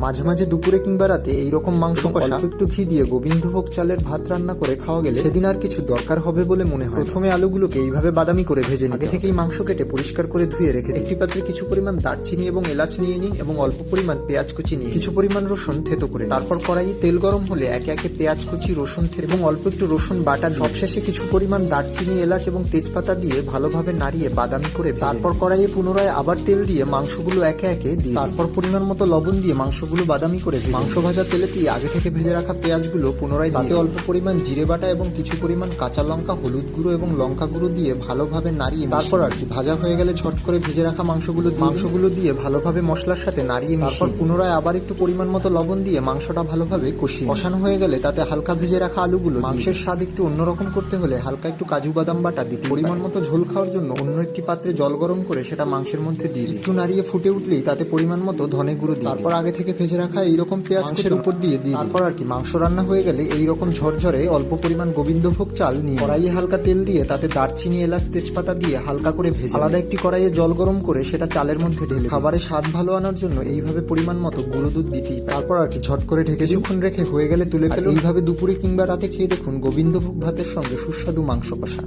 মাঝে মাঝে দুপুরে কিংবা রাতে এইরকম মাংস কষা অল্প একটু ঘি দিয়ে গোবিন্দভোগ চালের ভাত রান্না করে খাওয়া গেলে সেদিন আর কিছু দরকার হবে বলে মনে হয়। প্রথমে আলুগুলোকে এইভাবে বাদামি করে ভেজে নিন। আগে থেকেই মাংস কেটে পরিষ্কার করে ধুয়ে রেখে একটি পাত্রে কিছু পরিমাণ দারচিনি এবং এলাচ নিয়ে নিন এবং অল্প পরিমাণ পেঁয়াজ কুচি নিয়ে কিছু পরিমাণ রসুন থেতো করে। তারপর কড়াইয়ে তেল গরম হলে একে একে পেঁয়াজ কুচি, রসুন থেতো এবং অল্প একটু রসুন বাটা, সবশেষে কিছু পরিমাণ দারচিনি, এলাচ এবং তেজপাতা দিয়ে ভালোভাবে নাড়িয়ে বাদামি করে তারপর কড়াইয়ে পুনরায় আবার তেল দিয়ে মাংসগুলো একে একে দিয়ে তারপর পরিমাণ মতো লবণ দিয়ে মাংসগুলো বাদামি করে মাংস ভাজা তেলে দিয়ে আগে থেকে ভেজে রাখা পেঁয়াজগুলো পুনরায় তাতে অল্প পরিমাণ জিরে বাটা এবং কিছু পরিমাণ কাঁচা লঙ্কা, হলুদ গুঁড়ো এবং লঙ্কা গুঁড়ো দিয়ে ভালোভাবে নাড়িয়ে তারপর আর কি ভাজা হয়ে গেলে ঝট করে ভেজে রাখা মাংসগুলো দিয়ে ভালোভাবে মশলার সাথে নাড়িয়ে তারপর পুনরায় আবার একটু পরিমাণ মতো লবণ দিয়ে মাংসটা ভালোভাবে কষানো হয়ে গেলে তাতে হালকা ভেজে রাখা আলুগুলো মাংসের স্বাদ একটু অন্যরকম করতে হলে হালকা একটু কাজু বাদাম বাটা দিতে পরিমাণ মতো ঝোল খাওয়ার জন্য অন্য একটি পাত্রে জল গরম করে সেটা মাংসের মধ্যে দিয়ে একটু নাড়িয়ে ফুটে উঠলেই তাতে পরিমাণ মতো ধনে গুঁড়ো দিয়ে তারপর আগে থেকে ভেজে রাখা এইরকম পেঁয়াজ মাংসের উপর দিয়ে তারপর আর কি মাংস রান্না হয়ে গেলে এইরকম ঝরঝরে অল্প পরিমাণ গোবিন্দভোগ চাল নিয়ে কড়াইয়ে হালকা তেল দিয়ে তাতে দারচিনি, এলাচ, তেজপাতা দিয়ে হালকা করে ভেজে আলাদা একটি কড়াইয়ে জল গরম করে সেটা চালের মধ্যে ঢেলে খাবারের স্বাদ ভালো আনার জন্য এইভাবে পরিমাণ মতো গুঁড়ো দুধ দিতেই তারপর আর কি ঝট করে ঢেকে কিছুক্ষণ রেখে হয়ে গেলে তুলে ফেলে এইভাবে দুপুরে কিংবা রাতে খেয়ে দেখুন গোবিন্দভোগ ভাতের সঙ্গে সুস্বাদু মাংস কষা।